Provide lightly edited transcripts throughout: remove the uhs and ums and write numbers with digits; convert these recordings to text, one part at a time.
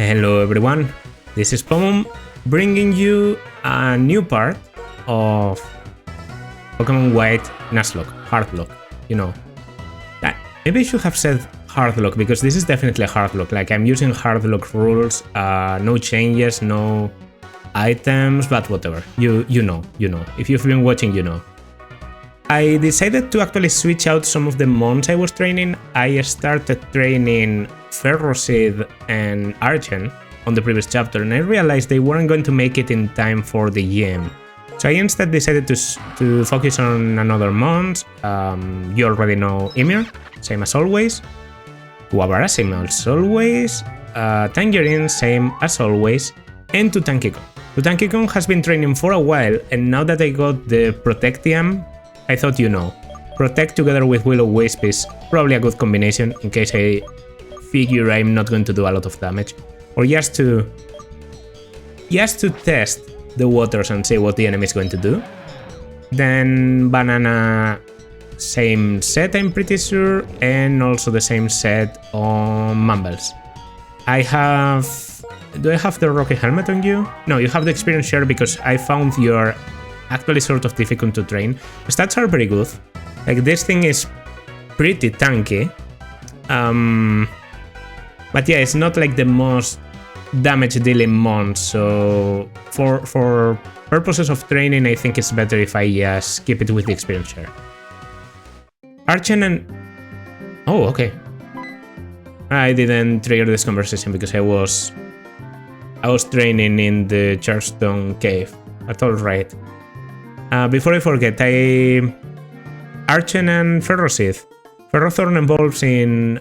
Hello everyone, this is Pomum bringing you a new part of Pokemon White Nuzlocke, hardlocke, you know. Maybe I should have said hardlocke because this is definitely a hardlocke, like I'm using hardlocke rules, no changes, no items, but whatever, you know, if you've been watching you know. I decided to actually switch out some of the mons I was training. I started training Ferroseed and Archen on the previous chapter, and I realized they weren't going to make it in time for the gym. So I instead decided to focus on another mons. You already know Ymir, same as always. Guavara, same as always. Tangerine, same as always. And Tutankikon. Tutankikon has been training for a while, and now that I got the Protectium, I thought, you know, Protect together with Will-O-Wisp is probably a good combination in case I figure I'm not going to do a lot of damage, or just to test the waters and see what the enemy is going to do. Then Banana, same set I'm pretty sure, and also the same set on Mumbles. Do I have the Rocky Helmet on you? No, you have the experience share because I found you're actually sort of difficult to train. Stats are pretty good. Like, this thing is pretty tanky. But yeah, it's not like the most damage dealing mon, so for purposes of training, I think it's better if I just keep it with the experience share. Archen and... Oh, okay. I didn't trigger this conversation because I was training in the Charstone Cave. But alright. Before I forget, Archen and Ferroseed. Ferrothorn evolves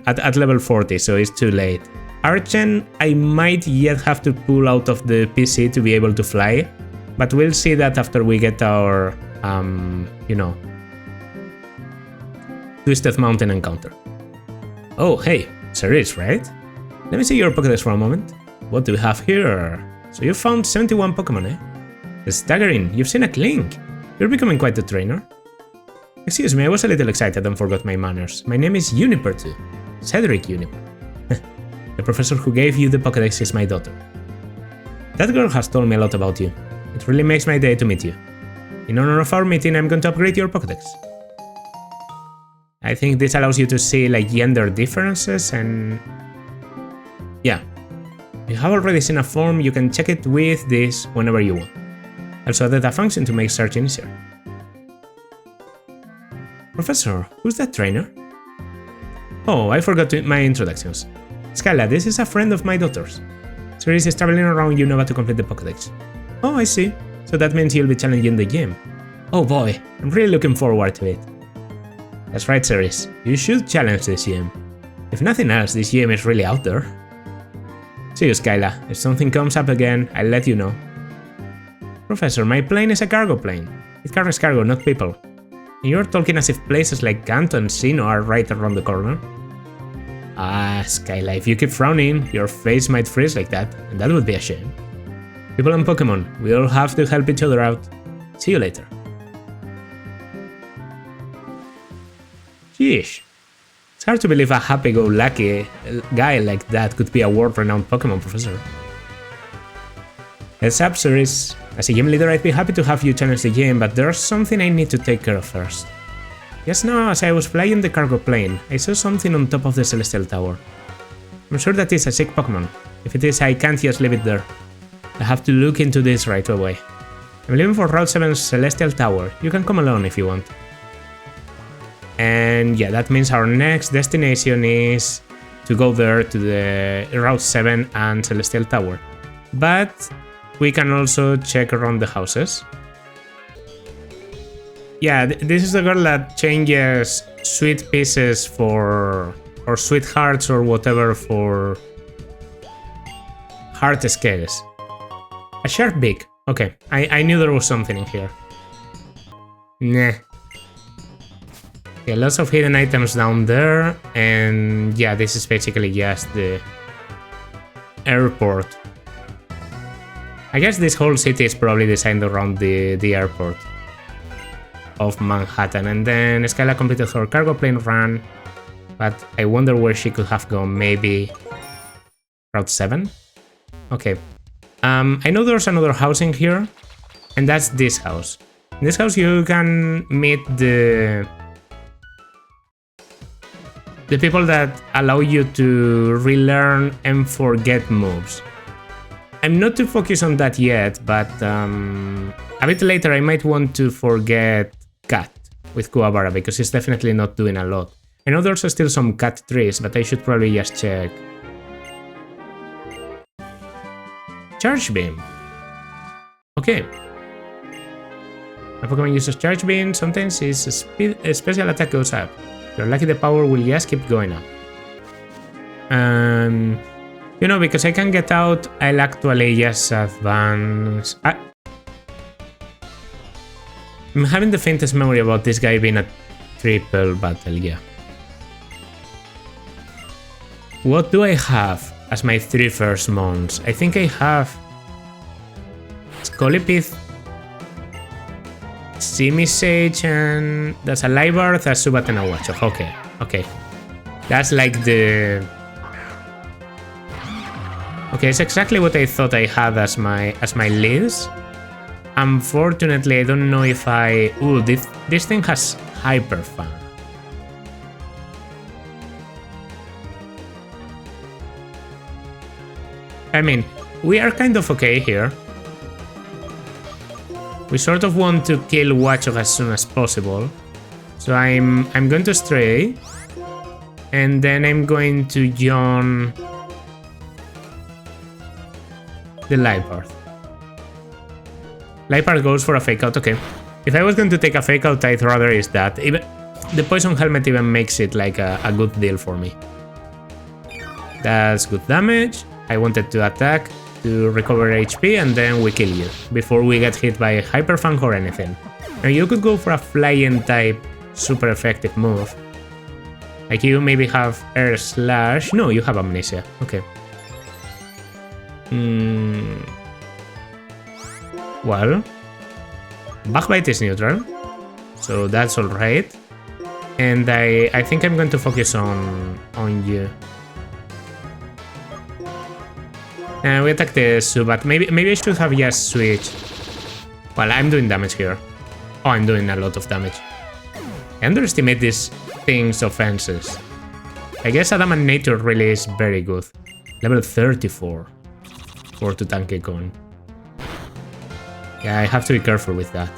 at level 40, so it's too late. Archen, I might yet have to pull out of the PC to be able to fly, but we'll see that after we get our, you know, Twisted Mountain encounter. Oh, hey, Cerise, right? Let me see your Pokédex for a moment. What do we have here? So you found 71 Pokemon, eh? Staggering, you've seen a Klink. You're becoming quite the trainer. Excuse me, I was a little excited and forgot my manners. My name is Uniper2. Cedric Uniper. The professor who gave you the Pokédex is my daughter. That girl has told me a lot about you. It really makes my day to meet you. In honor of our meeting, I'm going to upgrade your Pokédex. I think this allows you to see like gender differences and... yeah. If you have already seen a form, you can check it with this whenever you want. Also added a function to make searching easier. Professor, who's that trainer? Oh, I forgot my introductions. Skyla, this is a friend of my daughter's. Cerise is traveling around Unova to complete the Pokédex. Oh, I see. So that means you'll be challenging the gym. Oh boy, I'm really looking forward to it. That's right, Cerise. You should challenge this gym. If nothing else, this gym is really out there. See you, Skyla. If something comes up again, I'll let you know. Professor, my plane is a cargo plane. It carries cargo, not people. And you're talking as if places like Kanto and Sinnoh are right around the corner. Ah, Skyla, if you keep frowning, your face might freeze like that, and that would be a shame. People and Pokemon, we all have to help each other out. See you later. Sheesh. It's hard to believe a happy-go-lucky guy like that could be a world-renowned Pokemon professor. Heads up, Cerise. As a gym leader, I'd be happy to have you challenge the gym, but there's something I need to take care of first. Just now, as I was flying the cargo plane, I saw something on top of the Celestial Tower. I'm sure that is a sick Pokemon. If it is, I can't just leave it there. I have to look into this right away. I'm leaving for Route 7's Celestial Tower. You can come along if you want. And yeah, that means our next destination is to go there to the Route 7 and Celestial Tower. But we can also check around the houses. Yeah, this is the girl that changes sweet pieces for... or sweet hearts or whatever for... heart scales. A sharp beak. Okay, I knew there was something in here. Nah. Yeah, lots of hidden items down there, and yeah, this is basically just the airport. I guess this whole city is probably designed around the airport of Manhattan, and then Skyla completed her cargo plane run, but I wonder where she could have gone. Maybe Route 7? Okay. I know there's another house in here, and that's this house. In this house you can meet the people that allow you to relearn and forget moves. I'm not too focused on that yet, but a bit later I might want to forget Cat with Kuwabara because he's definitely not doing a lot. I know there's still some cat trees, but I should probably just check. Charge Beam. Okay. A Pokemon uses Charge Beam, sometimes his special attack goes up. If you're lucky, the power will just keep going up. You know, because I can get out, I'll actually just advance. I'm having the faintest memory about this guy being a triple battle, yeah. What do I have as my 3 first mons? I think I have Scolipith, Simisage, and that's a Libarth, a Zubat, and a Watchog. Okay, okay. That's like the... Okay, it's exactly what I thought I had as my leads. Unfortunately, I don't know if I... Ooh, this thing has Hyper Fang. I mean, we are kind of okay here. We sort of want to kill Watchog as soon as possible. So I'm going to Stray. And then I'm going to yawn the Libarth. Libarth goes for a Fake Out, okay. If I was going to take a Fake Out, I'd rather is that. Even the Poison Helmet even makes it like a good deal for me. That's good damage. I wanted to attack to recover HP and then we kill you before we get hit by Hyper Fang or anything. Now you could go for a Flying type super effective move. Like you maybe have Air Slash. No, you have Amnesia. Okay. Well, Backbite is neutral, so that's alright. And I think I'm going to focus on you. We attack the Zubat. Maybe I should have just switched. Well, I'm doing damage here. Oh, I'm doing a lot of damage. I underestimate this thing's offenses. I guess Adamant Nature really is very good. Level 34 for Tutankhamun. Yeah, I have to be careful with that.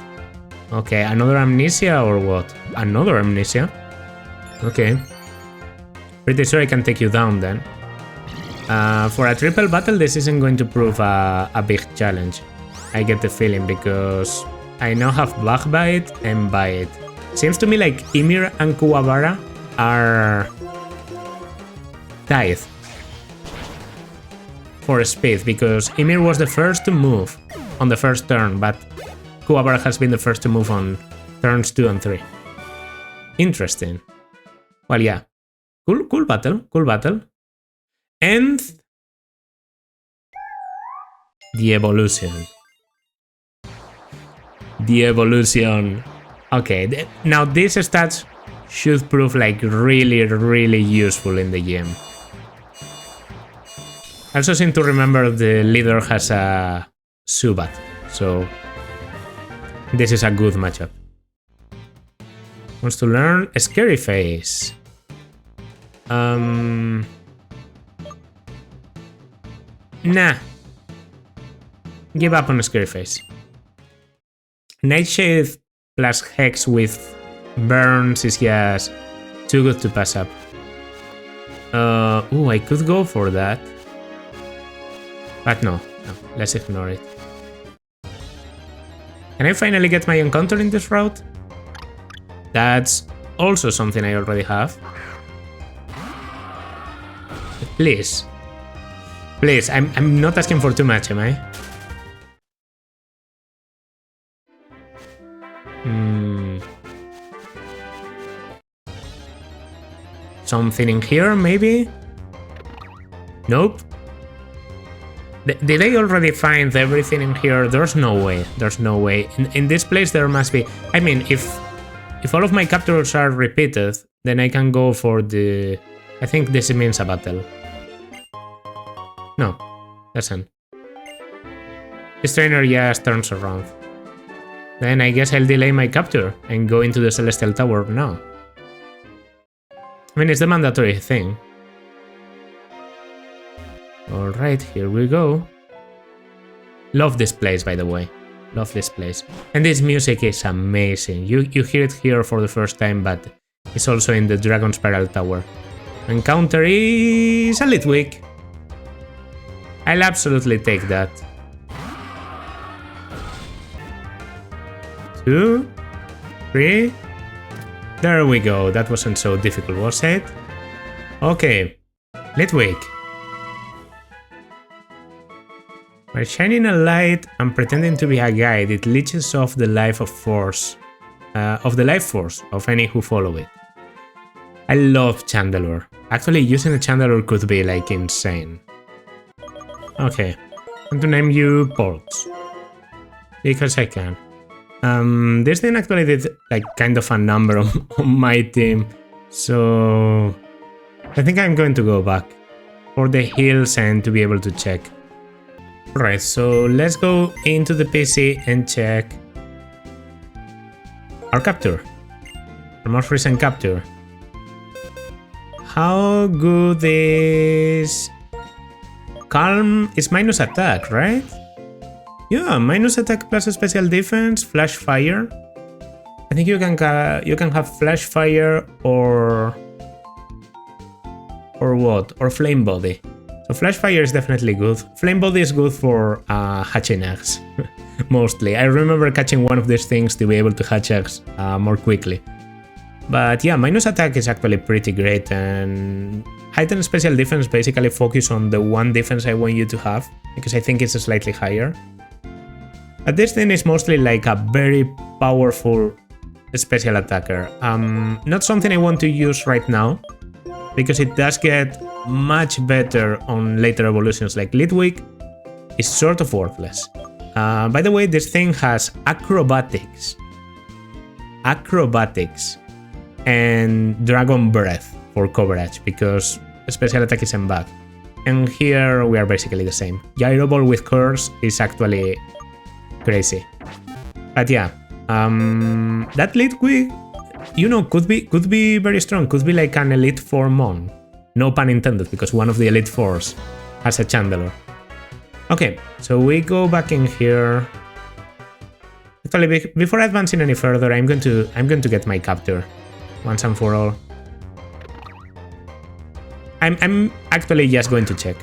Okay, another Amnesia or what? Another Amnesia? Okay. Pretty sure I can take you down then. For a triple battle, this isn't going to prove a big challenge. I get the feeling because I now have Backbite and Bite. Seems to me like Ymir and Kuwabara are tied for speed because Ymir was the first to move on the first turn, but Kuwabara has been the first to move on turns 2 and 3. Interesting. Well, yeah. Cool battle. Cool battle. And the evolution. The evolution. Okay, now these stats should prove like really useful in the game. I also seem to remember the leader has a Zubat, so this is a good matchup. Wants to learn a Scary Face. Nah. Give up on a Scary Face. Nightshade plus Hex with Burns is just too good to pass up. Ooh, I could go for that. But no, let's ignore it. Can I finally get my encounter in this route? That's also something I already have. Please. Please, I'm not asking for too much, am I? Something in here, maybe? Nope. Did I already find everything in here? There's no way. There's no way. In this place there must be... I mean, if all of my captures are repeated, then I can go for the... I think this means a battle. No, doesn't. This trainer just turns around. Then I guess I'll delay my capture and go into the Celestial Tower now. I mean, it's the mandatory thing. Alright, here we go. Love this place, by the way. Love this place. And this music is amazing. You hear it here for the first time, but it's also in the Dragon Spiral Tower. Encounter is a little weak. I'll absolutely take that. 2, 3. There we go. That wasn't so difficult, was it? Okay. Litwick. By shining a light and pretending to be a guide, it leeches off the life force of any who follow it. I love Chandelure. Actually, using a Chandelure could be like insane. Okay, I'm going to name you Bolts because I can. This thing actually did like kind of a number on my team, so I think I'm going to go back for the heals and to be able to check. Alright, so let's go into the PC and check our capture, our most recent capture. How good is Calm? Is minus attack, right? Yeah, minus attack plus special defense, flash fire. I think you can have flash fire or what? Or flame body. So flash fire is definitely good. Flame body is good for hatching eggs, mostly. I remember catching one of these things to be able to hatch eggs more quickly. But yeah, minus attack is actually pretty great, and heightened special defense basically focus on the one defense I want you to have, because I think it's slightly higher. But this thing is mostly like a very powerful special attacker. Not something I want to use right now, because it does get much better on later evolutions. Like Litwick is sort of worthless. By the way, this thing has acrobatics, and Dragon Breath for coverage, because special attack isn't bad. And here we are basically the same. Gyro Ball with Curse is actually crazy. But yeah, that Litwick, you know, could be very strong. Could be like an Elite Four Mon. No pun intended, because one of the Elite Fours has a Chandelure. Okay, so we go back in here. Actually, before advancing any further, I'm going to get my capture once and for all. I'm actually just going to check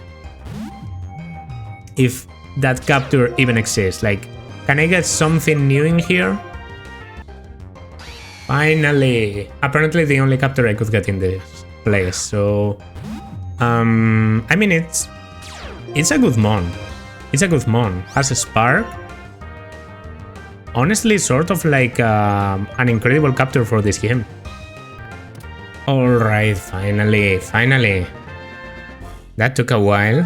if that capture even exists. Like, can I get something new in here? Finally! Apparently the only capture I could get in this place, so... I mean, it's a good mon. It's a good mon. Has a spark. Honestly, sort of like an incredible capture for this game. Alright, finally. That took a while.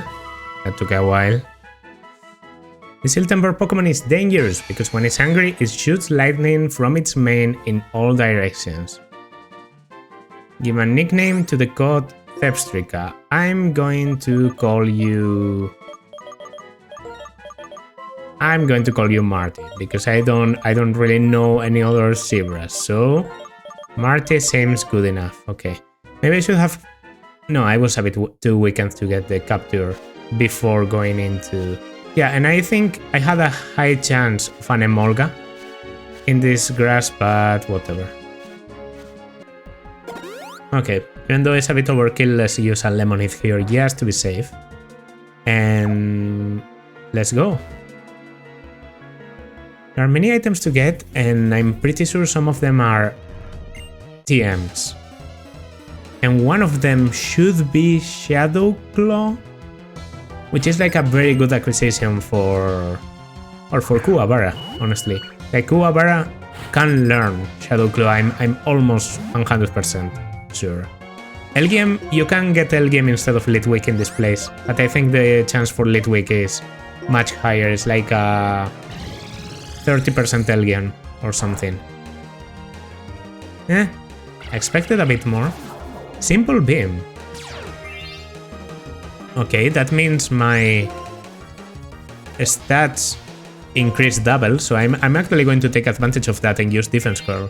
This ill-tempered Pokemon is dangerous because when it's angry, it shoots lightning from its mane in all directions. Give a nickname to the god Thepstrika. I'm going to call you Marty, because I don't really know any other zebras, so Marty seems good enough. Okay, maybe I should have... No, I was a bit too weakened to get the capture before going into... Yeah, and I think I had a high chance of an Emolga in this grass, but whatever. Okay, even though it's a bit overkill, let's use a Lemonade here just to be safe. And let's go. There are many items to get, and I'm pretty sure some of them are TMs. And one of them should be Shadow Claw, which is like a very good acquisition for Kuwabara, honestly. Like, Kuwabara can learn Shadow Claw, I'm almost 100% sure. Elgium, you can get Elgium instead of Litwick in this place, but I think the chance for Litwick is much higher. It's like a 30% Elgium or something. I expected a bit more. Simple Beam. Okay, that means my stats increase double, so I'm actually going to take advantage of that and use defense curl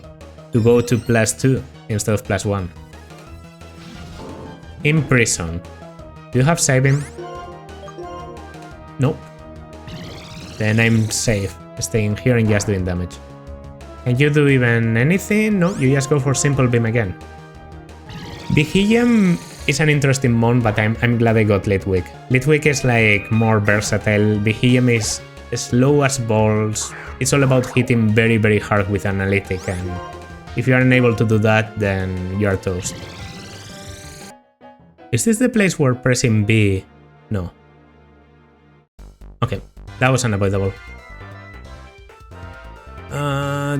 to go to +2 instead of +1. Imprison. Do you have save him? Nope. Then I'm safe, staying here and just doing damage. Can you do even anything? No, you just go for simple beam again. Behem is an interesting mon, but I'm glad I got Litwick. Litwick is like more versatile. Behem is slow as balls. It's all about hitting very, very hard with analytic, and if you are unable to do that, then you are toast. Is this the place where pressing B? No. Okay, that was unavoidable.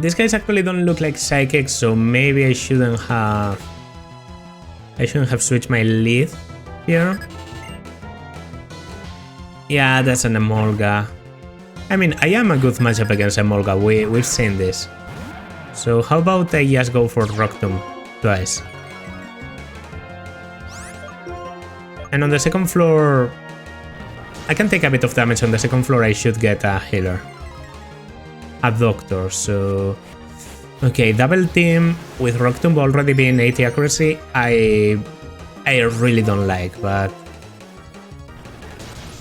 These guys actually don't look like psychics, so maybe I shouldn't have switched my lead here. Yeah, that's an Emolga. I mean, I am a good matchup against Emolga. We've seen this. So how about I just go for Rock Tomb twice? And on the second floor, I can take a bit of damage. On the second floor, I should get a healer. A doctor, so... Okay, double team with Rock Tomb already being 80 accuracy, I really don't like, but...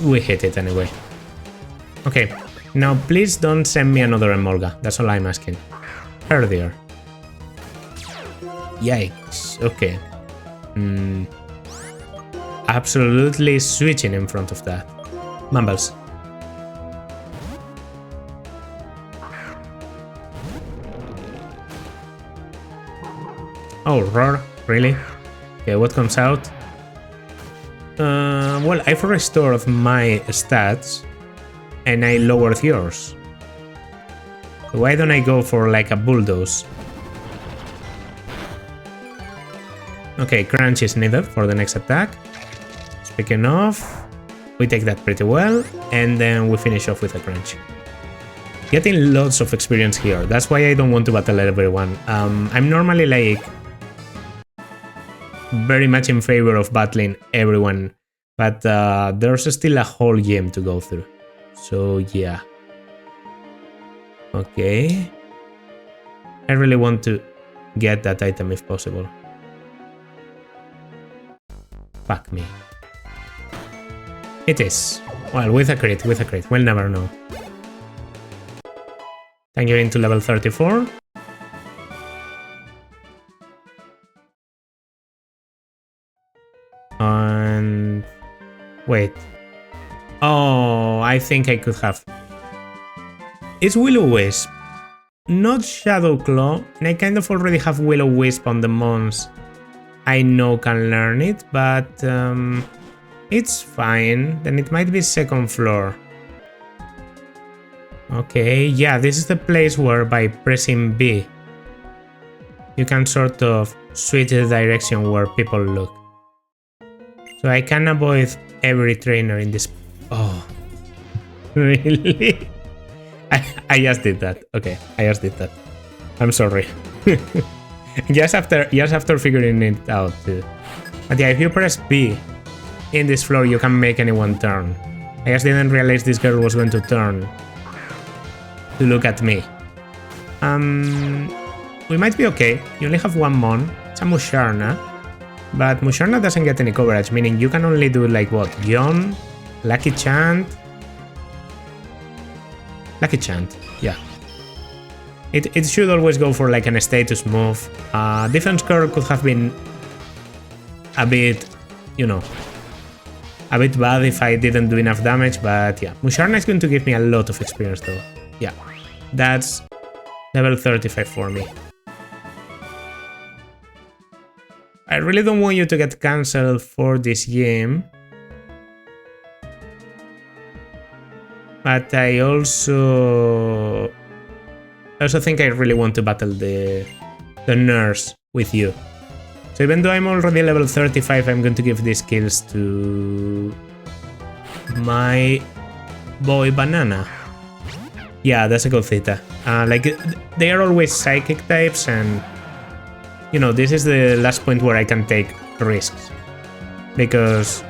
we hit it anyway. Okay, now please don't send me another Emolga, that's all I'm asking. Herdier. Yikes, okay. Absolutely switching in front of that. Mumbles. Oh, Roar, really? Okay, what comes out? Well, I've restored my stats and I lowered yours. So why don't I go for like a bulldoze? Okay, crunch is needed for the next attack. Speaking of, we take that pretty well, and then we finish off with a crunch. Getting lots of experience here, that's why I don't want to battle everyone. I'm normally like very much in favor of battling everyone, but there's still a whole game to go through. So yeah. Okay. I really want to get that item if possible. Fuck me. It is. Well, with a crit, we'll never know. Thank you into level 34. And... wait. Oh, I think I could have... It's Will-O-Wisp, not Shadow Claw, and I kind of already have Will-O-Wisp on the mons I know can learn it, but it's fine. Then it might be second floor. Okay, yeah, this is the place where by pressing B you can sort of switch the direction where people look. So I can avoid every trainer in this... Oh, really? I just did that. Okay, I just did that. I'm sorry. just after figuring it out too. But yeah, if you press B in this floor, you can make anyone turn. I just didn't realize this girl was going to turn to look at me. We might be okay. You only have one mon. It's a Musharna. But Musharna doesn't get any coverage, meaning you can only do like what? Yon? Lucky Chant? Lucky Chant, yeah. It should always go for like an status move. Defense curve could have been a bit, you know, a bit bad if I didn't do enough damage, but yeah. Musharna is going to give me a lot of experience though. Yeah, that's level 35 for me. I really don't want you to get cancelled for this game. But I also think I really want to battle the nurse with you. So even though I'm already level 35, I'm going to give these kills to my boy Banana. Yeah, that's a good theta. Like, they are always psychic types, and you know, this is the last point where I can take risks. Because,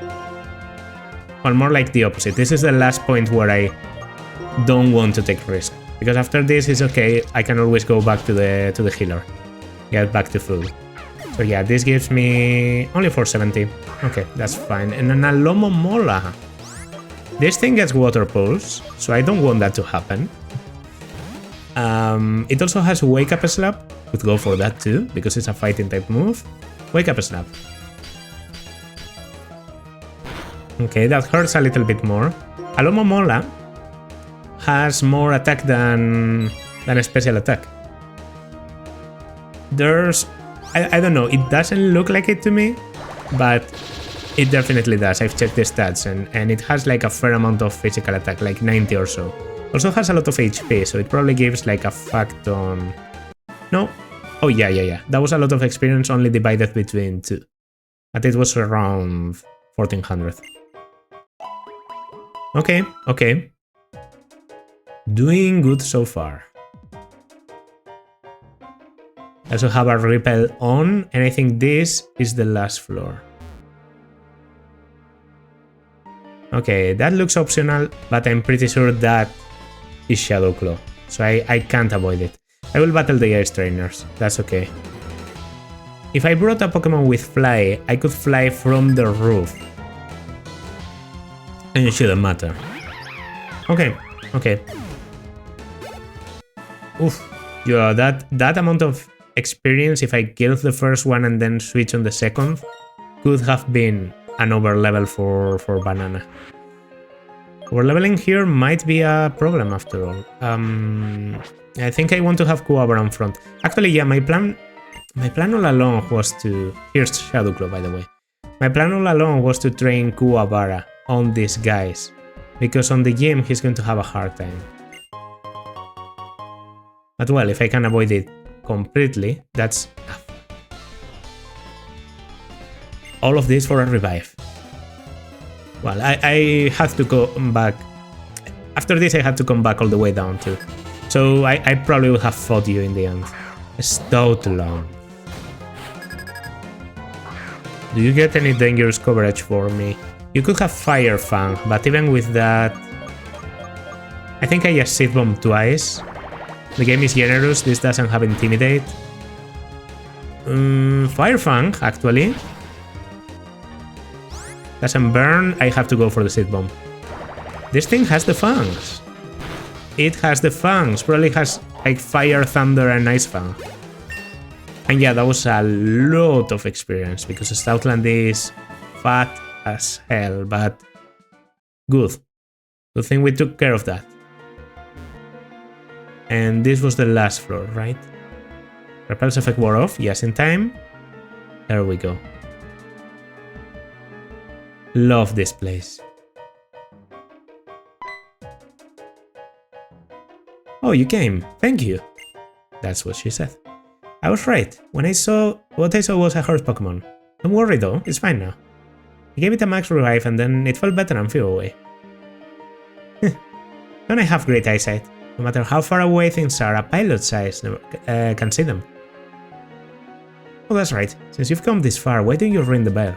well, more like the opposite. This is the last point where I don't want to take risk. Because after this is okay, I can always go back to the healer. Get back to full. So yeah, this gives me only 470. Okay, that's fine. And an Alomomola. This thing gets water pulse, so I don't want that to happen. It also has Wake Up Slap. Could go for that too, because it's a fighting type move. Wake Up Slap. Okay, that hurts a little bit more. Alomomola has more attack than a special attack. I don't know, it doesn't look like it to me, but it definitely does. I've checked the stats and it has like a fair amount of physical attack, like 90 or so. Also has a lot of HP, so it probably gives like a fact on... No? Oh yeah. That was a lot of experience only divided between 2. But it was around 1400. Okay. Doing good so far. I also have a repel on, and I think this is the last floor. Okay, that looks optional, but I'm pretty sure that is Shadow Claw, so I can't avoid it. I will battle the Ice Trainers, that's okay. If I brought a Pokemon with Fly, I could fly from the roof. And it shouldn't matter. Okay. Oof, yeah, that amount of experience, if I killed the first one and then switch on the second, could have been an overlevel for Banana. Overleveling here might be a problem after all. I think I want to have Kuwabara on front. Actually, yeah, my plan all along was to... Here's Shadow Claw, by the way. My plan all along was to train Kuwabara on these guys, because on the gym he's going to have a hard time. But well, if I can avoid it completely, that's enough. All of this for a revive. Well, I had to come back. After this I had to come back all the way down too. So I probably would have fought you in the end. Stoutland. Do you get any dangerous coverage for me? You could have Fire Fang, but even with that... I think I just Seed Bomb twice. The game is generous, this doesn't have Intimidate. Fire Fang, actually. Doesn't burn, I have to go for the Seed Bomb. This thing has the Fangs. It has the Fangs, probably has like Fire, Thunder and Ice Fang. And yeah, that was a lot of experience, because Stoutland is fat as hell, but good. Good thing we took care of that. And this was the last floor, right? Repulse effect wore off, yes, in time. There we go. Love this place. Oh, you came. Thank you. That's what she said. I was right. What I saw was a hurt Pokemon. Don't worry though, it's fine now. I gave it a max revive and then it felt better and flew away. Don't I have great eyesight? No matter how far away things are, a pilot's eyes can see them. Oh, that's right. Since you've come this far, why don't you ring the bell?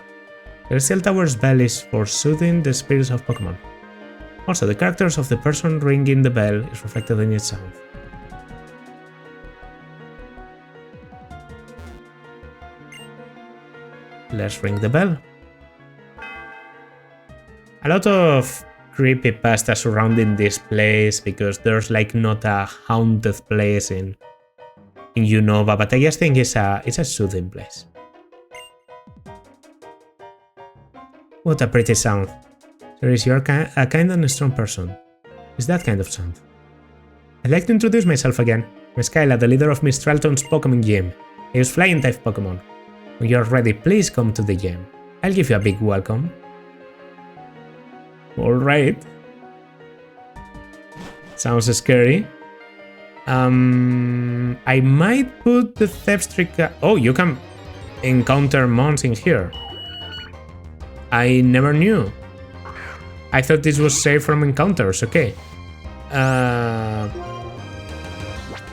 The Celestial Tower's bell is for soothing the spirits of Pokemon. Also, the characters of the person ringing the bell is reflected in its sound. Let's ring the bell. A lot of creepypasta surrounding this place, because there's like not a haunted place in Unova, but I just think it's a soothing place. What a pretty sound. Ceres, you're a kind and strong person. It's that kind of sound. I'd like to introduce myself again. I'm Skyla, the leader of Miss Tralton's Pokemon Gym. I use flying type Pokemon. When you're ready, please come to the gym. I'll give you a big welcome. Alright. Sounds scary. I might put the theft trick... Oh, you can encounter mons in here. I never knew. I thought this was safe from encounters, okay.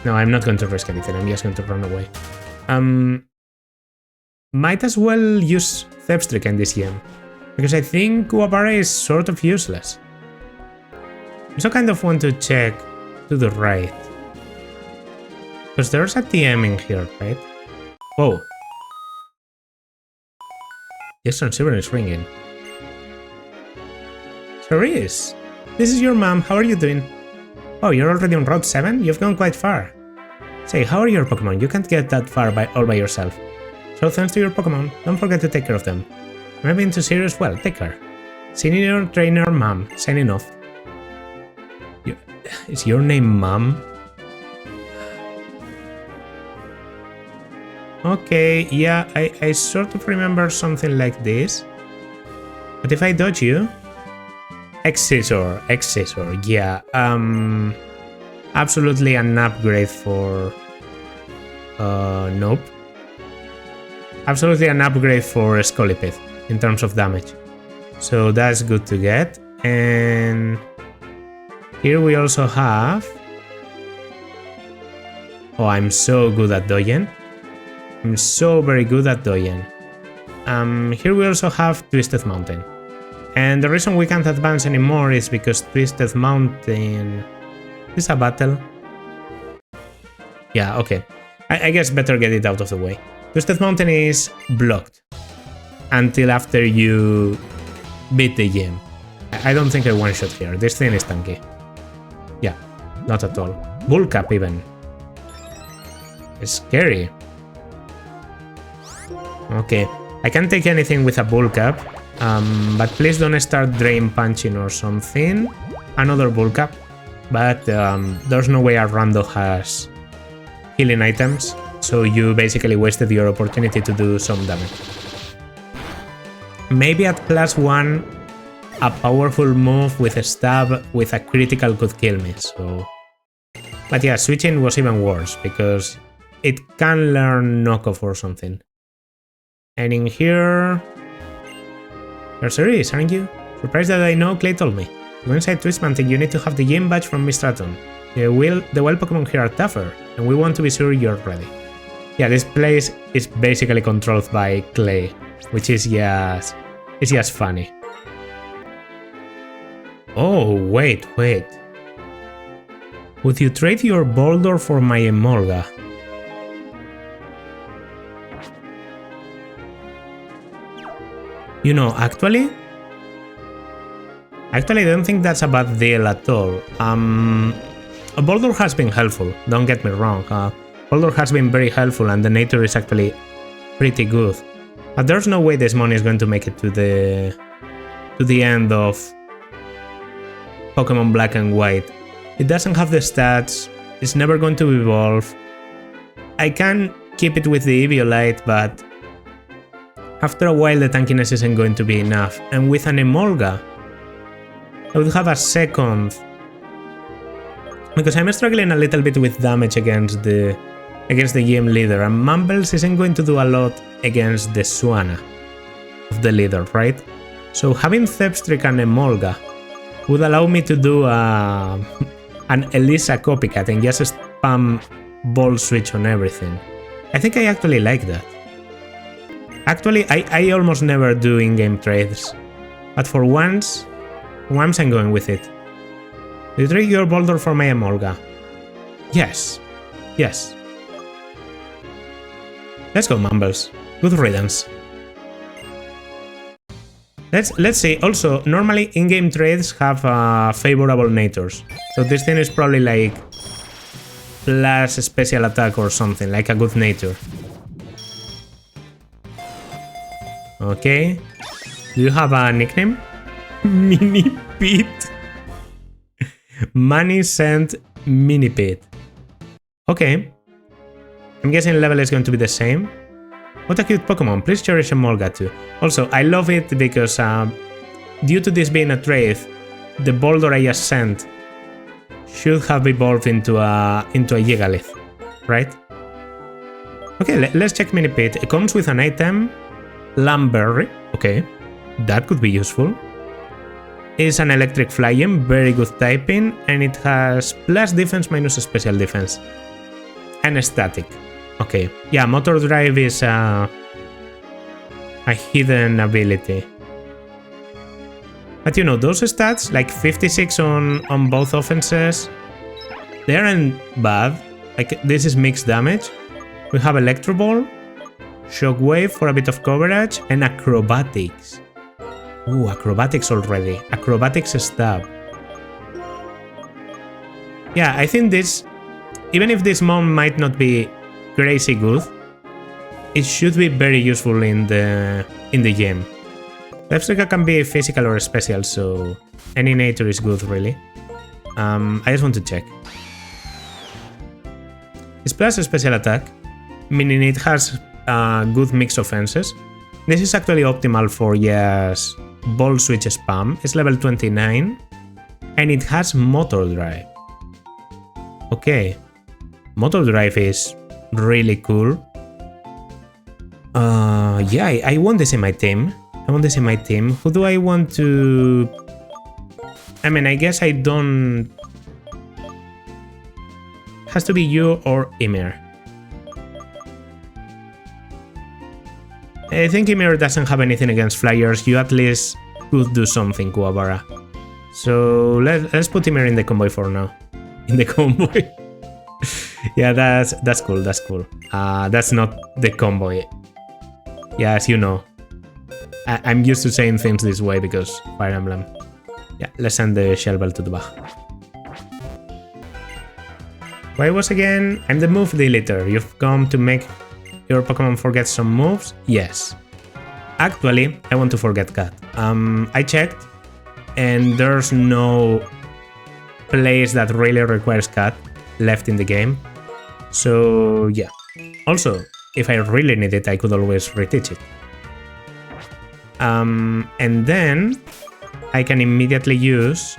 No, I'm not going to risk anything, I'm just going to run away. Might as well use theft trick in this game, because I think Kuwabara is sort of useless. also kind of want to check to the right. Because there's a TM in here, right? Whoa. Yes, Silver is ringing. Cerise, this is your mom. How are you doing? Oh, you're already on Route 7? You've gone quite far. Say, how are your Pokemon? You can't get that far all by yourself. So thanks to your Pokemon, don't forget to take care of them. Am I being too serious? Well, take care. Senior Trainer Mom, signing off. Is your name Mom? Okay, yeah, I sort of remember something like this. But if I dodge you... X-Scissor, yeah. Absolutely an upgrade for... nope. Absolutely an upgrade for Scolipede in terms of damage. So that's good to get. And... here we also have... oh, I'm so good at dodging. I'm so very good at dodging. Here we also have Twisted Mountain. And the reason we can't advance anymore is because Twisted Mountain... is a battle. Yeah, okay. I guess better get it out of the way. Twisted Mountain is blocked until after you beat the gym. I don't think I one-shot here. This thing is tanky. Yeah, not at all. Bull Cap even. It's scary. Okay, I can't take anything with a Bull Cap. But please don't start Drain Punching or something. Another Bull Cap. But there's no way a rando has healing items. So you basically wasted your opportunity to do some damage. Maybe at +1, a powerful move with a stab with a critical could kill me. So, but yeah, switching was even worse because it can learn knockoff or something. And in here... you're serious, aren't you? Surprised that I know, Clay told me. To go inside Twist Mountain, you need to have the gym badge from Miss Stratton. The wild Pokemon here are tougher, and we want to be sure you're ready. Yeah, this place is basically controlled by Clay, which is just... it's just funny. Oh, wait. Would you trade your Boulder for my Emolga? You know, actually, I don't think that's a bad deal at all. Boulder has been helpful, don't get me wrong. Boulder has been very helpful and the nature is actually pretty good. But there's no way this money is going to make it to the end of Pokemon Black and White. It doesn't have the stats, it's never going to evolve. I can keep it with the Eviolite, but after a while the tankiness isn't going to be enough, and with an Emolga I would have a second, because I'm struggling a little bit with damage against the game leader, and Mumbles isn't going to do a lot against the Swanna of the leader, right? So having Thepstrick and Emolga would allow me to do an Elesa copycat and just spam Ball Switch on everything. I think I actually like that. Actually, I almost never do in-game trades, but for once I'm going with it. Do you trade your Boulder for my Emolga? Yes. Let's go, Mumbles. Good riddance. Let's see. Also, normally in-game trades have favorable natures, so this thing is probably like plus special attack or something, like a good nature. Okay. Do you have a nickname? Mini Pete. Money sent Mini Pete. Okay. I'm guessing level is going to be the same. What a cute Pokemon. Please cherish Emolga too. Also, I love it because due to this being a trade, the Boulder I just sent should have evolved into a Gigalith, right? Okay, let's check Mini Pete. It comes with an item. Lamberry, okay, that could be useful. It's an electric flying, very good typing, and it has plus defense minus special defense. And static. Okay, yeah, Motor Drive is a hidden ability. But you know, those stats, like 56 on both offenses, they aren't bad. Like, this is mixed damage. We have Electro Ball, Shockwave for a bit of coverage, and Acrobatics. Ooh, Acrobatics already. Acrobatics Stab. Yeah, I think this, even if this mon might not be crazy good, it should be very useful in the game. Zepstrika can be physical or special, so any nature is good, really. I just want to check. It's plus a special attack, meaning it has a good mix of offenses. This is actually optimal for, yes, Ball Switch spam. It's level 29, and it has Motor Drive. Okay, Motor Drive is really cool. Yeah, I want this in my team. Who do I want to... I mean, I guess I don't... Has to be you or Ymir. I think Ymir doesn't have anything against flyers. You at least could do something, Kuwabara. So let's put Ymir in the convoy for now. In the convoy. Yeah, that's cool. That's not the convoy. Yeah, as you know. I'm used to saying things this way because Fire Emblem. Yeah, let's send the Shell Bell to the back. Why was again? I'm the move deleter. You've come to make your Pokemon forget some moves? Yes. Actually, I want to forget Cat. I checked, and there's no place that really requires Cat left in the game. So yeah. Also, if I really need it, I could always reteach it. And then I can immediately use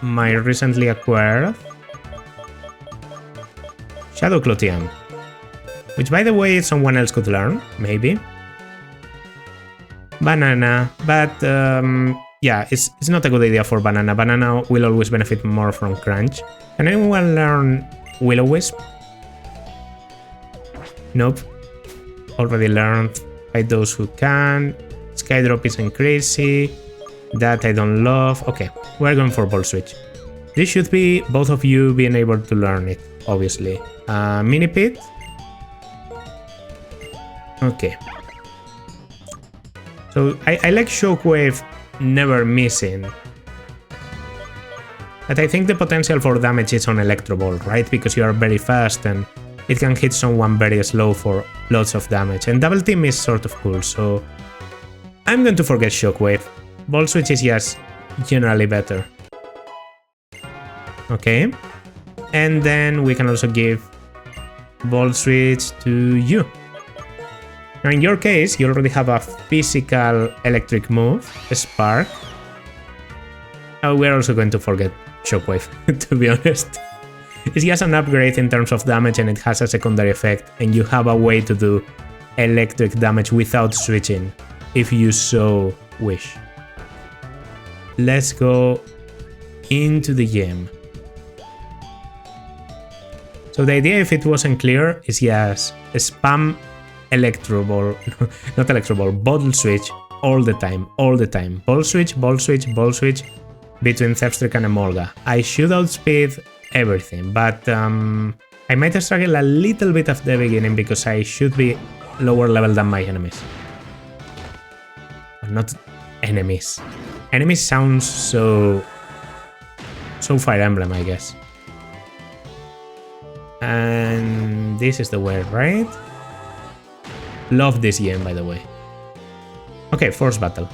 my recently acquired Shadow Clotian, which, by the way, someone else could learn, maybe. Banana, but yeah, it's not a good idea for Banana. Banana will always benefit more from Crunch. Can anyone learn Will-O-Wisp? Nope. Already learned by those who can. Skydrop isn't crazy. That I don't love. Okay, we're going for Ball Switch. This should be both of you being able to learn it, obviously. Mini Pit. Okay. So I like Shockwave never missing. But I think the potential for damage is on Electro Ball, right? Because you are very fast and it can hit someone very slow for lots of damage. And Double Team is sort of cool, so I'm going to forget Shockwave. Ball Switch is just generally better. Okay. And then we can also give Ball Switch to you. Now in your case, you already have a physical electric move, Spark. We're also going to forget Shockwave, to be honest. It's just an upgrade in terms of damage and it has a secondary effect, and you have a way to do electric damage without switching, if you so wish. Let's go into the game. So the idea, if it wasn't clear, is just spam Electro Ball, not Electro Ball, Bottle Switch all the time. Ball Switch, Ball Switch, Ball Switch between Zepstrika and Emolga. I should outspeed everything, but I might struggle a little bit at the beginning because I should be lower level than my enemies. Or not enemies. Enemies sounds so Fire Emblem, I guess. And this is the way, right? Love this game, by the way. Okay, Force Battle.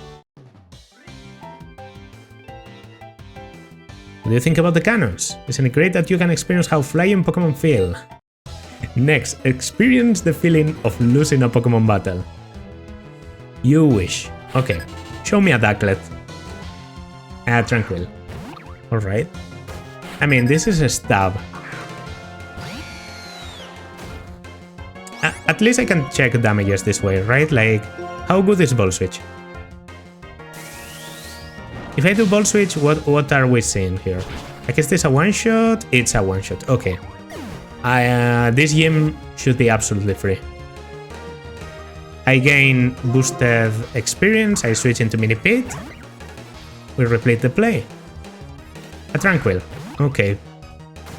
What do you think about the cannons? Isn't it great that you can experience how flying Pokemon feel? Next, experience the feeling of losing a Pokemon battle. You wish. Okay, show me a Ducklet. Tranquil. Alright. I mean, this is a stab. At least I can check damages this way, right? Like, how good is Ball Switch? If I do Ball Switch, what are we seeing here? Like, is this a one-shot? It's a one-shot. Okay. This game should be absolutely free. I gain boosted experience, I switch into Mini Pit. we replete the play. A Tranquil. Okay.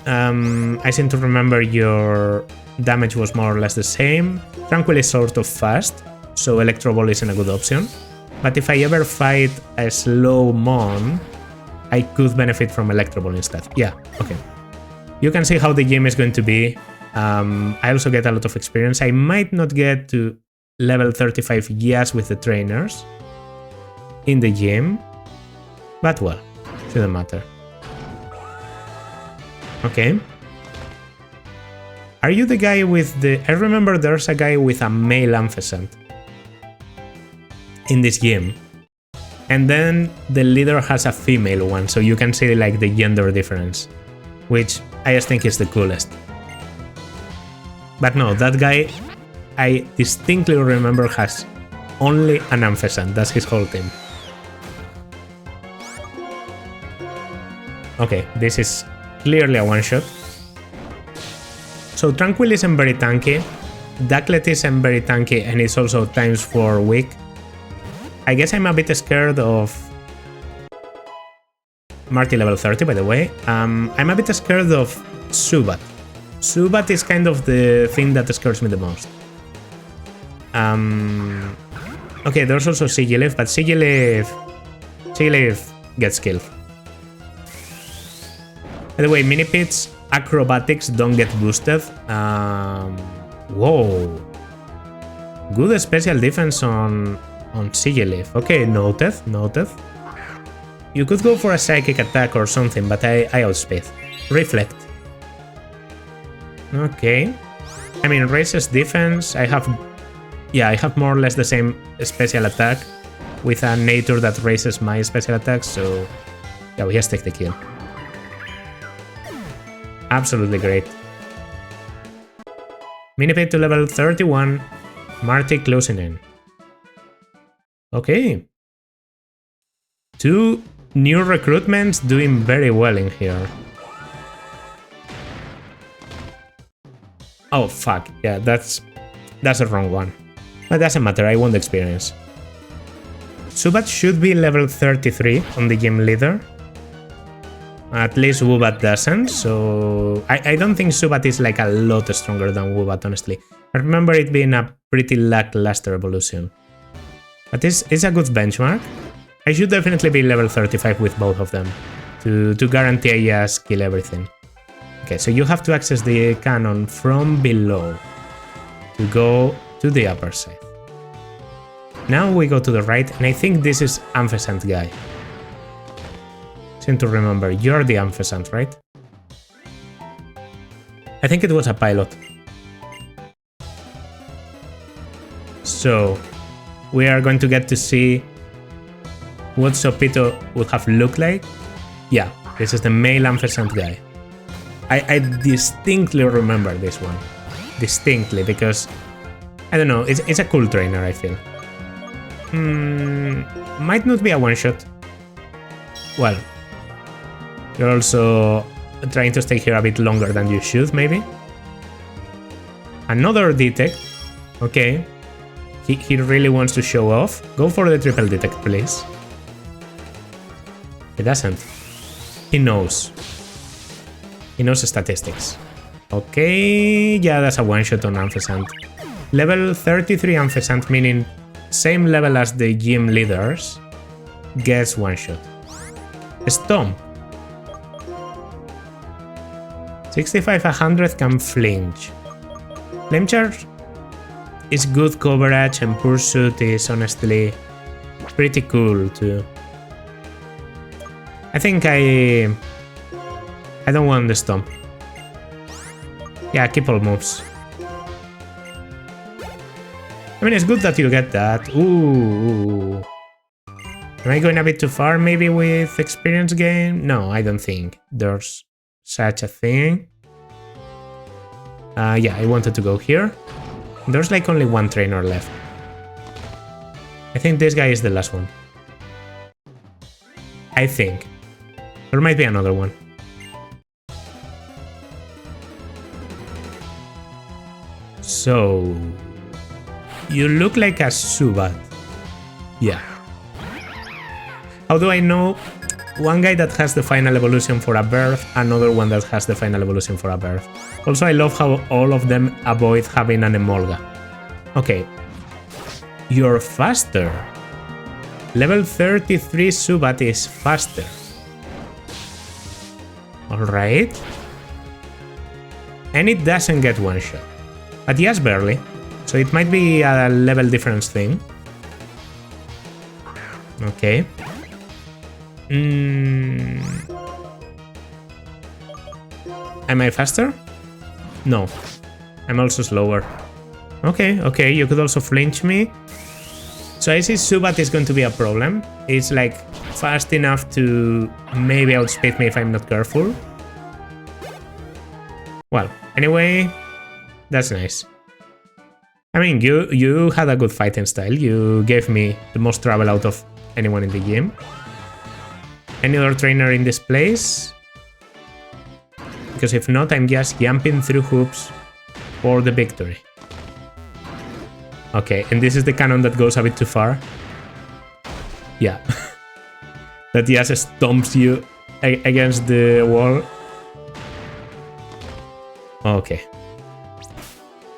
I seem to remember your damage was more or less the same. Tranquil is sort of fast, so Electro Ball isn't a good option. But if I ever fight a slow Mon, I could benefit from Electro Ball instead. Yeah, okay. You can see how the game is going to be. I also get a lot of experience. I might not get to level 35 yet with the trainers in the game, but well, shouldn't matter. Okay. Are you the guy with the... I remember there's a guy with a male Amphersand in this game. And then the leader has a female one, so you can see like the gender difference, which I just think is the coolest. But no, that guy, I distinctly remember has only an Amphersand, that's his whole team. Okay, this is clearly a one-shot. So Tranquil isn't very tanky, Ducklet isn't very tanky, and it's also times 4 weak. I guess I'm a bit scared of... Marty level 30, by the way. I'm a bit scared of Zubat. Zubat is kind of the thing that scares me the most. Okay, there's also Sigilyph, but Sigilyph gets killed. By the way, Minipit's acrobatics don't get boosted. Whoa. Good special defense on Sigilyph. Okay, noted. You could go for a psychic attack or something, but I outspeed. Reflect. Okay. I mean, raises defense. I have more or less the same special attack with a nature that raises my special attack, so yeah, we just take the kill. Absolutely great. Minipit to level 31. Marty closing in. Okay. 2 new recruitments doing very well in here. Oh fuck, yeah, that's the wrong one. But doesn't matter, I won the experience. Zubat should be level 33 on the game leader. At least Woobat doesn't, so I don't think Zubat is like a lot stronger than Woobat, honestly. I remember it being a pretty lackluster evolution. But it's a good benchmark. I should definitely be level 35 with both of them to guarantee I just kill everything. Okay, so you have to access the cannon from below to go to the upper side. Now we go to the right, and I think this is Amphersand guy. Seem to remember, you're the Amphersand, right? I think it was a pilot. So we are going to get to see what Sopito would have looked like. Yeah, this is the male Amphersand guy. I distinctly remember this one. Distinctly, because, I don't know, it's a cool trainer, I feel. Might not be a one-shot. Well, you're also trying to stay here a bit longer than you should, maybe. Another detect. Okay. He really wants to show off. Go for the triple detect, please. He doesn't. He knows. He knows statistics. Okay, yeah, that's a one-shot on Amphersand. Level 33 Amphersand, meaning same level as the gym leaders, gets one-shot. Stomp. 65-100 can flinch. Flame Charge is good coverage, and Pursuit is honestly pretty cool too. I think I don't want the Stomp. Yeah, keep all moves. I mean, it's good that you get that. Ooh. Am I going a bit too far maybe with experience gain? No, I don't think there's such a thing. Yeah, I wanted to go here. There's like only one trainer left. I think this guy is the last one. I think. There might be another one. So, you look like a Zubat. Yeah. How do I know? One guy that has the final evolution for a birth, another one that has the final evolution for a birth. Also, I love how all of them avoid having an Emolga. Okay. You're faster. Level 33 Zubat is faster. Alright. And it doesn't get one shot. But yes, barely. So it might be a level difference thing. Okay. Am I faster? No. I'm also slower. Okay, okay, you could also flinch me. So I see Zubat is going to be a problem. It's like fast enough to maybe outspeed me if I'm not careful. Well, anyway, that's nice. I mean, you had a good fighting style. You gave me the most trouble out of anyone in the gym. Any other trainer in this place? Because if not, I'm just jumping through hoops for the victory. Okay, and this is the cannon that goes a bit too far. Yeah. That just stomps you against the wall. Okay.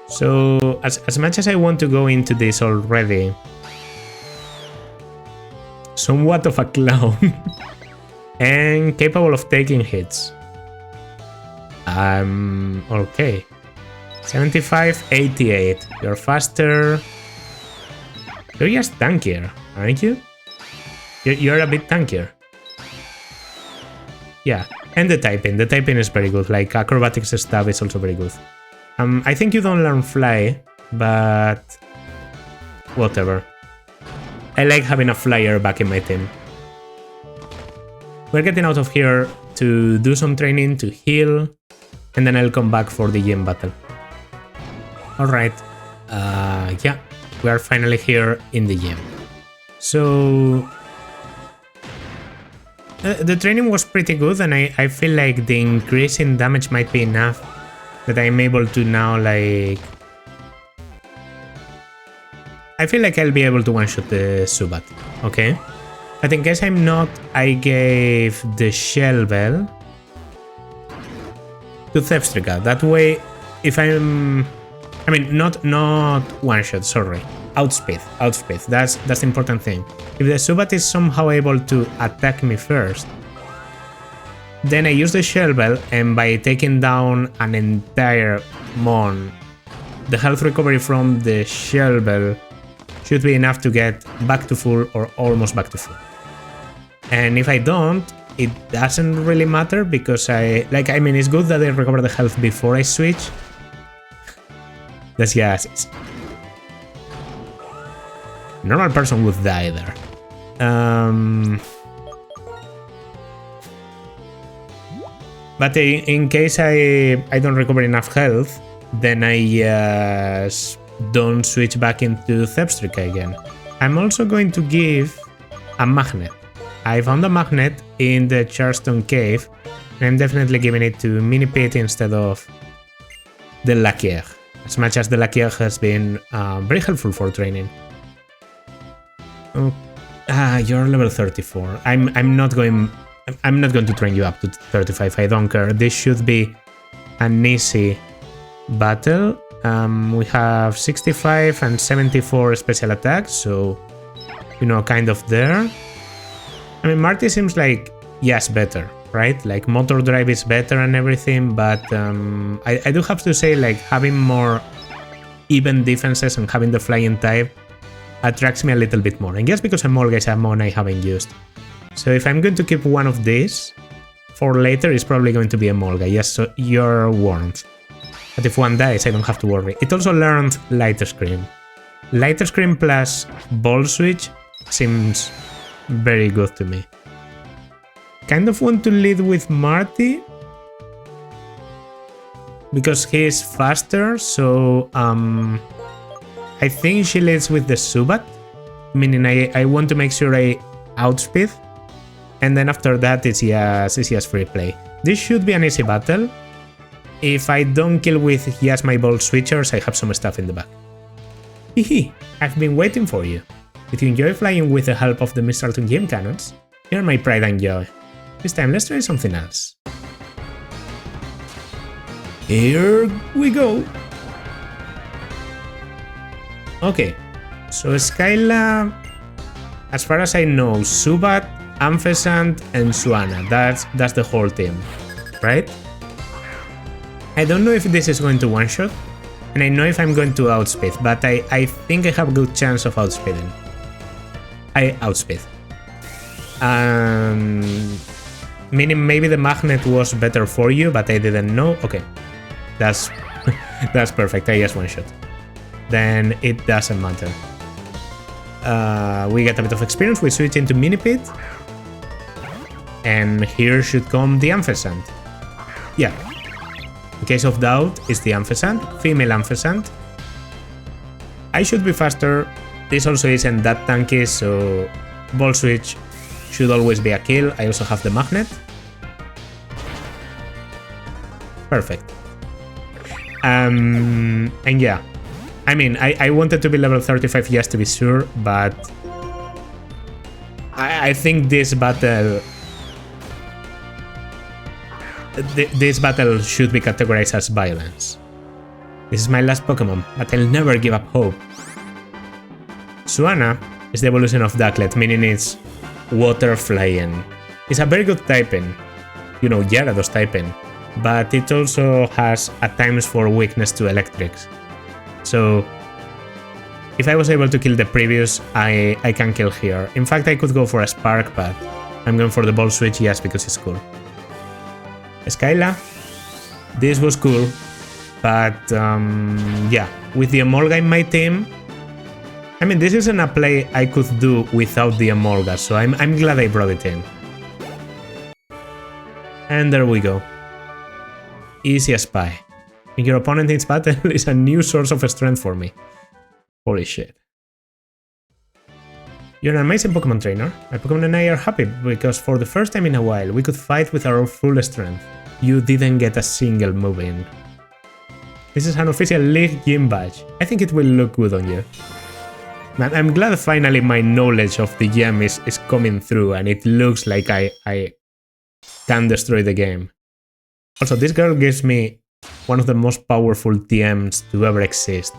So, as much as I want to go into this already, somewhat of a clown and capable of taking hits. Okay. 75, 88. You're faster. You're just tankier, aren't you? You're a bit tankier. Yeah, and the typing. The typing is very good. Like acrobatics stuff is also very good. I think you don't learn fly, but whatever. I like having a flyer back in my team. We're getting out of here to do some training, to heal, and then I'll come back for the gym battle. Alright, yeah, we are finally here in the gym. So, the training was pretty good, and I feel like the increase in damage might be enough that I'm able to now, like... I feel like I'll be able to one-shot the Zubat, okay? But in case I'm not, I gave the Shell Bell to Thepstrika. That way, if I'm... I mean, not one-shot, sorry. Outspeed. That's the important thing. If the Zubat is somehow able to attack me first, then I use the Shell Bell, and by taking down an entire Mon, the health recovery from the Shell Bell should be enough to get back to full or almost back to full. And if I don't, it doesn't really matter because I mean, it's good that I recover the health before I switch. That's just... normal person would die there. But in case I don't recover enough health, then I just don't switch back into Thepstrika again. I'm also going to give a magnet. I found a magnet in the Charstone Cave, and I'm definitely giving it to Minipit instead of the Laquier. As much as the Laquier has been very helpful for training. You're level 34. I'm not going to train you up to 35. I don't care. This should be an easy battle. We have 65 and 74 special attacks, so you know, kind of there. I mean, Marty seems like yes, better, right? Like motor drive is better and everything, but I do have to say, like, having more even defenses and having the flying type attracts me a little bit more. And just because Emolga is a mon I haven't used. So if I'm going to keep one of these for later, it's probably going to be Emolga. Yes, so you're warned. But if one dies, I don't have to worry. It also learned Lighter Screen. Lighter Screen plus Ball Switch seems very good to me. Kind of want to lead with Marty because he's faster, so I think she leads with the Zubat, meaning I want to make sure I outspeed, and then after that it's just free play. This should be an easy battle. If I don't kill with just my ball switchers, I have some stuff in the back. Hehe, I've been waiting for you. Did you enjoy flying with the help of the Mr. Gym cannons? You're my pride and joy. This time, let's try something else. Here we go. Okay, so Skyla, as far as I know, Subat, Amphersand, and Suana. That's the whole team, right? I don't know if this is going to one-shot, and I know if I'm going to outspeed, but I think I have a good chance of outspeeding. I outspeed. Meaning maybe the magnet was better for you, but I didn't know. Okay, that's that's perfect. I just one-shot. Then it doesn't matter. We get a bit of experience. We switch into Minipit. And here should come the Amphersand. Yeah. In case of doubt, it's the Amphersand, female Amphersand. I should be faster. This also isn't that tanky, so ball switch should always be a kill. I also have the magnet. Perfect. And yeah. I mean, I wanted to be level 35 just to be sure, but I think this battle should be categorized as violence. This is my last Pokemon, but I'll never give up hope. Suana is the evolution of Ducklet, meaning it's water flying. It's a very good typing, you know, Gyarados typing, but it also has at times for weakness to electrics. So if I was able to kill the previous, I can kill here. In fact, I could go for a Spark, but I'm going for the ball switch just because it's cool. Skyla, this was cool, but yeah, with the Emolga in my team, I mean, this isn't a play I could do without the Emolga, so I'm glad I brought it in. And there we go. Easy as pie. When your opponent needs battle is a new source of strength for me. Holy shit. You're an amazing Pokemon trainer. My Pokemon and I are happy because for the first time in a while we could fight with our full strength. You didn't get a single move in. This is an official League Gym badge. I think it will look good on you. I'm glad finally my knowledge of the gem is coming through and it looks like I can destroy the game. Also, this girl gives me one of the most powerful TMs to ever exist.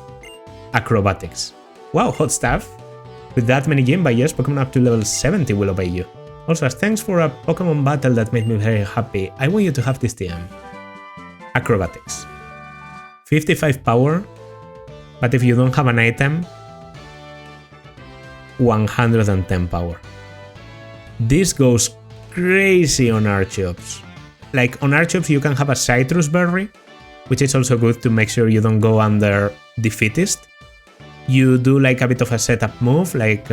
Acrobatics. Wow, hot stuff. With that many gym badges, Pokemon up to level 70 will obey you. Also, as thanks for a Pokemon battle that made me very happy, I want you to have this TM. Acrobatics. 55 power, but if you don't have an item, 110 power. This goes crazy on Archeops. Like, on Archeops you can have a Citrus Berry, which is also good to make sure you don't go under Defeatist. You do like a bit of a setup move, like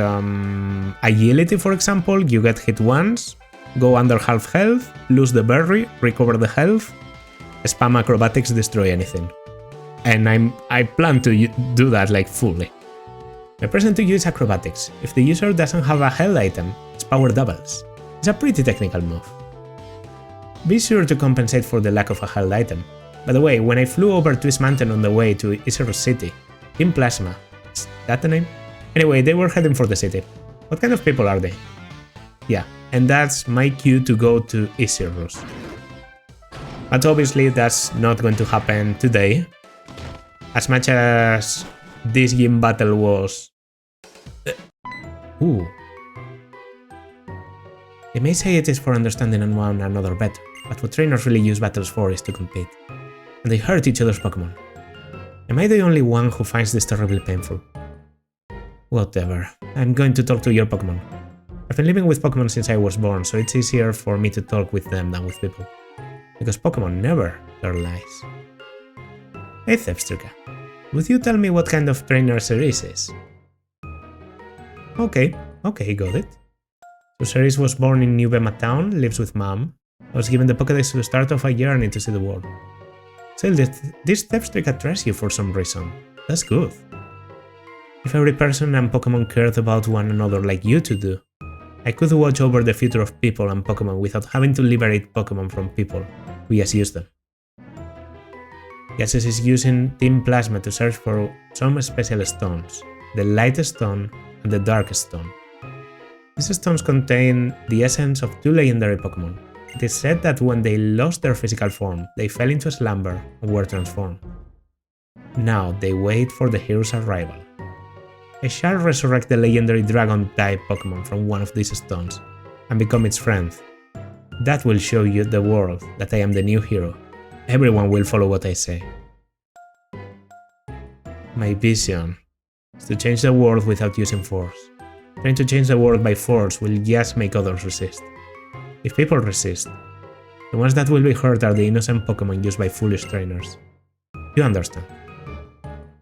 Agility for example, you get hit once, go under half health, lose the berry, recover the health, spam Acrobatics, destroy anything. And I plan to do that like fully. My present to you is Acrobatics. If the user doesn't have a held item, its power doubles. It's a pretty technical move. Be sure to compensate for the lack of a held item. By the way, when I flew over Twist Mountain on the way to Isurus City, Team Plasma, is that the name? Anyway, they were heading for the city. What kind of people are they? Yeah, and that's my cue to go to Isurus. But obviously that's not going to happen today. As much as this gym battle was... Ooh. They may say it is for understanding one another better, but what trainers really use battles for is to compete. And they hurt each other's Pokemon. Am I the only one who finds this terribly painful? Whatever. I'm going to talk to your Pokemon. I've been living with Pokemon since I was born, so it's easier for me to talk with them than with people. Because Pokemon never tell lies. Hey Thepstrika, would you tell me what kind of trainer Cerise is? Okay, got it. So Cerise was born in New Bema Town, lives with mom. I was given the Pokédex to the start of a journey to see the world. Still, this Thepstrika trusts you for some reason. That's good. If every person and Pokemon cared about one another like you two do, I could watch over the future of people and Pokemon without having to liberate Pokemon from people who just use them. Gases is using Team Plasma to search for some special stones, the Light Stone and the Dark Stone. These stones contain the essence of 2 legendary Pokemon. It is said that when they lost their physical form, they fell into slumber and were transformed. Now they wait for the hero's arrival. I shall resurrect the legendary Dragon-type Pokemon from one of these stones and become its friend. That will show you the world that I am the new hero. Everyone will follow what I say. My vision is to change the world without using force. Trying to change the world by force will just make others resist. If people resist, the ones that will be hurt are the innocent Pokemon used by foolish trainers. You understand.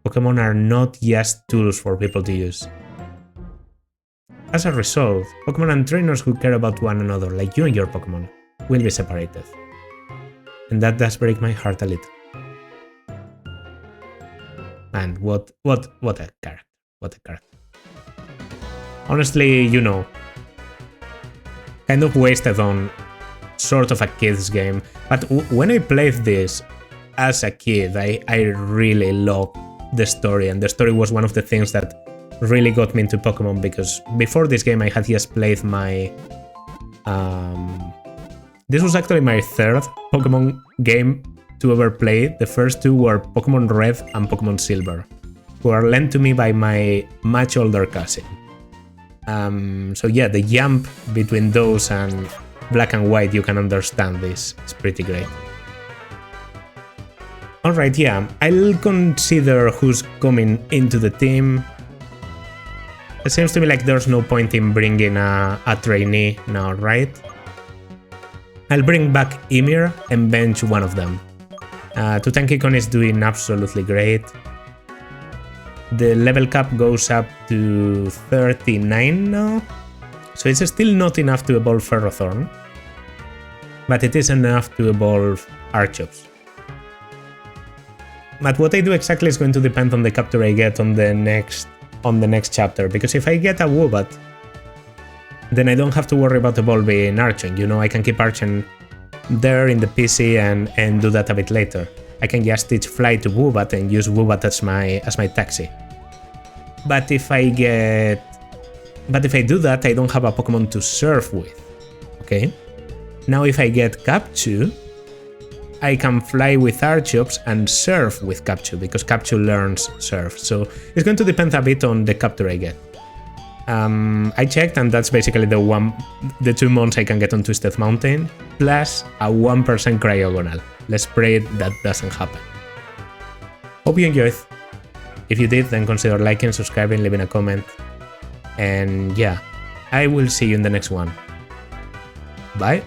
Pokemon are not just tools for people to use. As a result, Pokemon and trainers who care about one another, like you and your Pokemon, will be separated. And that does break my heart a little. And what a character. What a character. Honestly, you know, kind of wasted on sort of a kid's game, but when I played this as a kid, I really loved the story, and the story was one of the things that really got me into Pokemon, because before this game I had just played my... this was actually my third Pokemon game to ever play. The first two were Pokemon Red and Pokemon Silver, who are lent to me by my much older cousin. So yeah, the jump between those and Black and White, you can understand this, it's pretty great. Alright, yeah, I'll consider who's coming into the team. It seems to me like there's no point in bringing a trainee now, right? I'll bring back Ymir and bench one of them. Tutankhamun is doing absolutely great. The level cap goes up to 39 now, so it's still not enough to evolve Ferrothorn, but it is enough to evolve Archops. But what I do exactly is going to depend on the capture I get on the next chapter, because if I get a Woobat, then I don't have to worry about evolving Archon. You know, I can keep Archon there in the PC and do that a bit later. I can just teach Fly to Woobat and use Woobat as my taxi. But if I do that, I don't have a Pokemon to surf with. Okay? Now if I get Capchu, I can fly with Archops and surf with Capchu, because Capchu learns surf. So it's going to depend a bit on the capture I get. I checked, and that's basically the 2 months I can get on Twisted Mountain, plus a 1% Cryogonal. Let's pray that doesn't happen. Hope you enjoyed. If you did, then consider liking, subscribing, leaving a comment. And yeah, I will see you in the next one. Bye.